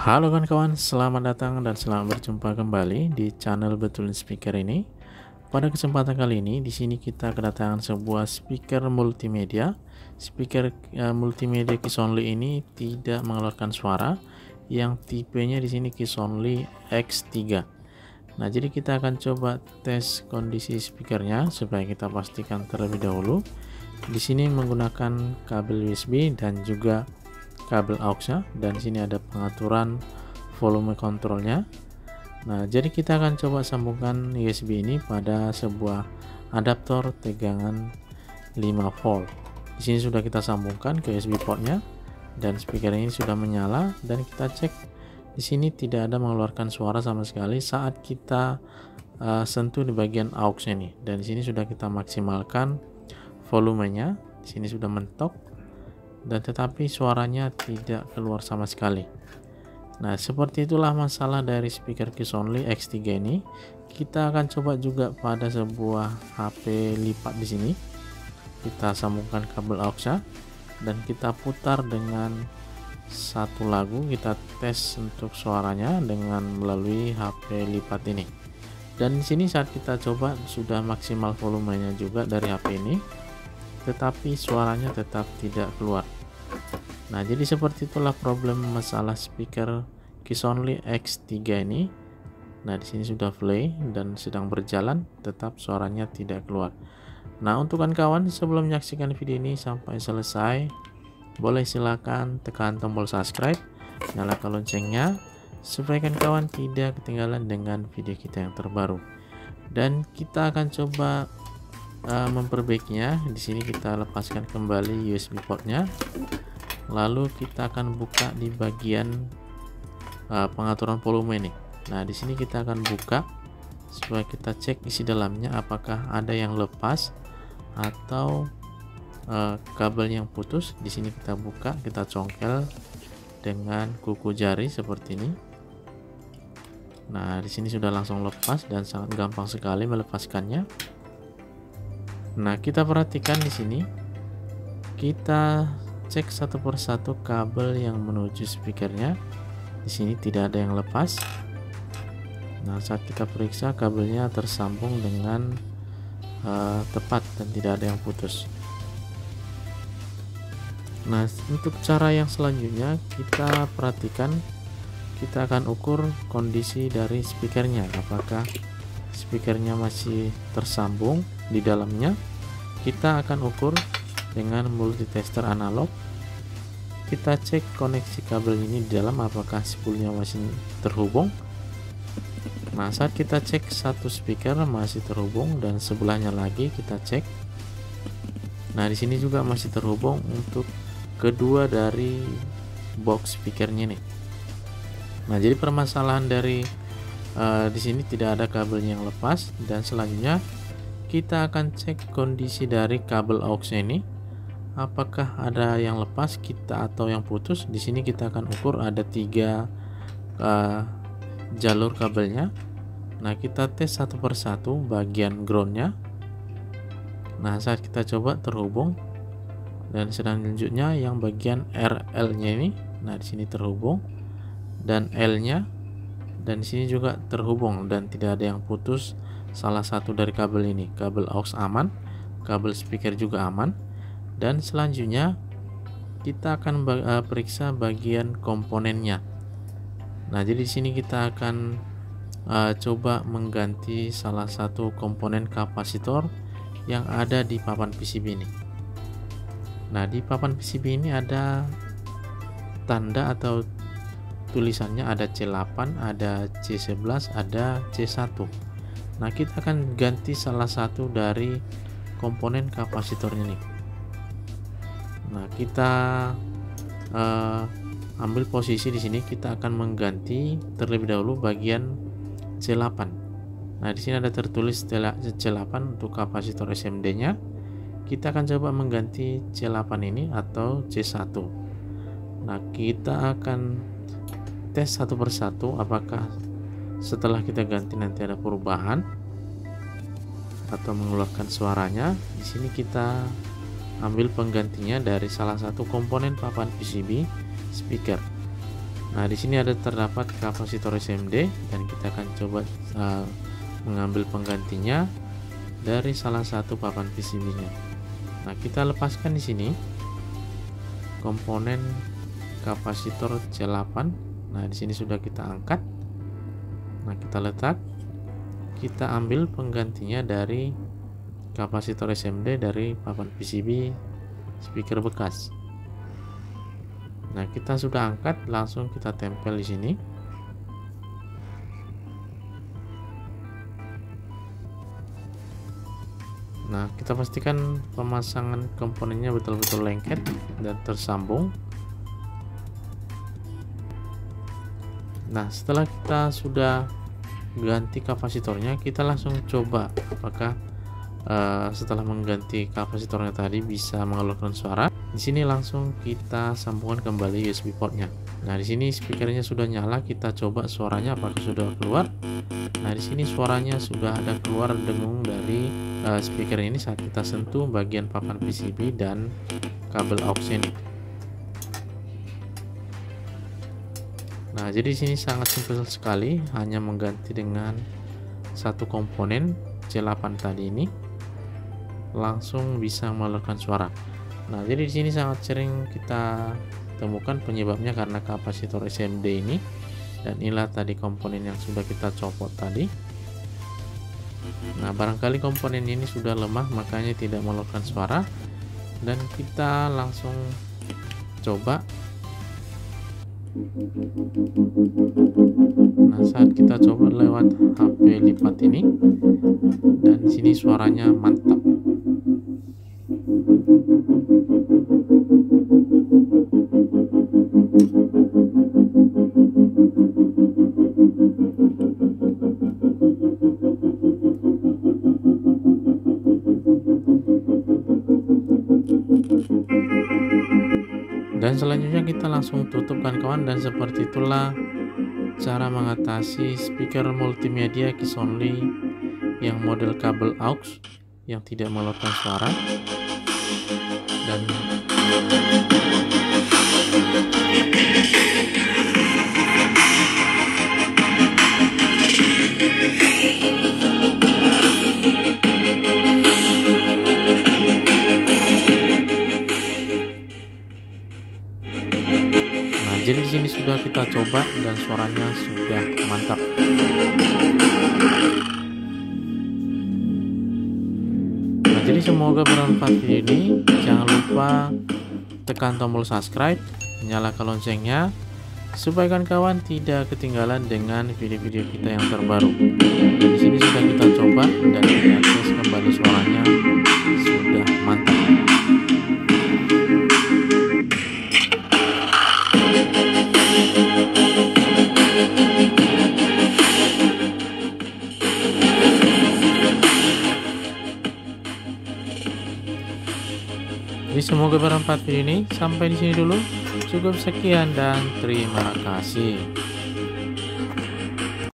Halo kawan-kawan, selamat datang dan selamat berjumpa kembali di channel Betulin Speaker ini. Pada kesempatan kali ini, di sini kita kedatangan sebuah speaker multimedia. Speaker multimedia Keys Only ini tidak mengeluarkan suara, yang tipenya di sini Keys Only X3. Nah, jadi kita akan coba tes kondisi speakernya supaya kita pastikan terlebih dahulu. Di sini menggunakan kabel USB dan juga kabel aux-nya, dan di sini ada pengaturan volume kontrolnya. Nah, jadi kita akan coba sambungkan USB ini pada sebuah adaptor tegangan 5 volt. Di sini sudah kita sambungkan ke USB portnya dan speaker ini sudah menyala, dan kita cek di sini tidak ada mengeluarkan suara sama sekali saat kita sentuh di bagian aux ini. Dan di sini sudah kita maksimalkan volumenya, di sini sudah mentok, dan tetapi suaranya tidak keluar sama sekali. Nah, seperti itulah masalah dari speaker Keys Only X3 ini. Kita akan coba juga pada sebuah HP lipat. Di sini kita sambungkan kabel aux-nya dan kita putar dengan satu lagu, kita tes untuk suaranya dengan melalui HP lipat ini. Dan di sini saat kita coba sudah maksimal volumenya juga dari HP ini, tetapi suaranya tetap tidak keluar. Nah, jadi seperti itulah problem masalah speaker Keys Only X3 ini. Nah, di sini sudah play dan sedang berjalan, tetap suaranya tidak keluar. Nah, untuk kawan-kawan, sebelum menyaksikan video ini sampai selesai, boleh silakan tekan tombol subscribe, nyalakan loncengnya supaya kawan-kawan tidak ketinggalan dengan video kita yang terbaru. Dan kita akan coba memperbaikinya. Di sini kita lepaskan kembali USB portnya, lalu kita akan buka di bagian pengaturan volume ini. Nah, di sini kita akan buka supaya kita cek isi dalamnya apakah ada yang lepas atau kabel yang putus. Di sini kita buka, kita congkel dengan kuku jari seperti ini. Nah, di sini sudah langsung lepas dan sangat gampang sekali melepaskannya. Nah, kita perhatikan di sini, kita cek satu persatu kabel yang menuju speakernya. Di sini tidak ada yang lepas. Nah, saat kita periksa kabelnya tersambung dengan tepat dan tidak ada yang putus. Nah, untuk cara yang selanjutnya kita perhatikan, kita akan ukur kondisi dari speakernya, apakah speakernya masih tersambung di dalamnya. Kita akan ukur dengan multitester analog. Kita cek koneksi kabel ini di dalam, apakah spoolnya masih terhubung. Nah, saat kita cek satu speaker masih terhubung dan sebelahnya lagi kita cek. Nah, di sini juga masih terhubung untuk kedua dari box speakernya nih. Nah, jadi permasalahan dari di sini tidak ada kabel yang lepas. Dan selanjutnya kita akan cek kondisi dari kabel aux ini, apakah ada yang lepas kita atau yang putus. Di sini kita akan ukur ada 3 jalur kabelnya. Nah, kita tes satu persatu bagian groundnya. Nah, saat kita coba terhubung, dan selanjutnya yang bagian RL nya ini, nah di sini terhubung, dan L nya, dan di sini juga terhubung dan tidak ada yang putus salah satu dari kabel ini. Kabel aux aman, kabel speaker juga aman. Dan selanjutnya kita akan periksa bagian komponennya. Nah, jadi di sini kita akan coba mengganti salah satu komponen kapasitor yang ada di papan PCB ini. Nah, di papan PCB ini ada tanda atau tulisannya, ada C8, ada C11, ada C1. Nah, kita akan ganti salah satu dari komponen kapasitornya nih. Nah, kita ambil posisi di sini, kita akan mengganti terlebih dahulu bagian C8. Nah, di sini ada tertulis C8 untuk kapasitor SMD-nya. Kita akan coba mengganti C8 ini atau C1. Nah, kita akan tes satu persatu apakah setelah kita ganti nanti ada perubahan atau mengeluarkan suaranya. Di sini kita ambil penggantinya dari salah satu komponen papan PCB speaker. Nah, di sini ada terdapat kapasitor SMD dan kita akan coba mengambil penggantinya dari salah satu papan PCB-nya. Nah, kita lepaskan di sini komponen kapasitor C8. Nah, di sini sudah kita angkat. Nah, kita letak. Kita ambil penggantinya dari kapasitor SMD dari papan PCB speaker bekas. Nah, kita sudah angkat, langsung kita tempel di sini. Nah, kita pastikan pemasangan komponennya betul-betul lengket dan tersambung. Nah, setelah kita sudah ganti kapasitornya, kita langsung coba apakah setelah mengganti kapasitornya tadi bisa mengeluarkan suara. Di sini langsung kita sambungkan kembali USB portnya. Nah, di sini speakernya sudah nyala, kita coba suaranya apakah sudah keluar. Nah, di sini suaranya sudah ada keluar dengung dari speaker ini saat kita sentuh bagian papan PCB dan kabel aux ini. Nah, jadi di sini sangat simpel sekali, hanya mengganti dengan satu komponen C8 tadi ini langsung bisa mengeluarkan suara. Nah, jadi di sini sangat sering kita temukan penyebabnya karena kapasitor SMD ini, dan inilah tadi komponen yang sudah kita copot tadi. Nah, barangkali komponen ini sudah lemah makanya tidak mengeluarkan suara, dan kita langsung coba. Nah, saat kita coba lewat HP lipat ini, dan di sini suaranya mantap. Dan selanjutnya kita langsung tutup kawan, dan seperti itulah cara mengatasi speaker multimedia keys only yang model kabel aux yang tidak mengeluarkan suara. Dan jadi di sini sudah kita coba dan suaranya sudah mantap. Nah, jadi semoga bermanfaat video ini. Jangan lupa tekan tombol subscribe, nyalakan loncengnya supaya kawan-kawan tidak ketinggalan dengan video-video kita yang terbaru. Dan di sini sudah kita coba dan kita tes kembali, suaranya sudah mantap. Jadi semoga bermanfaat video ini. Sampai di sini dulu. Cukup sekian dan terima kasih.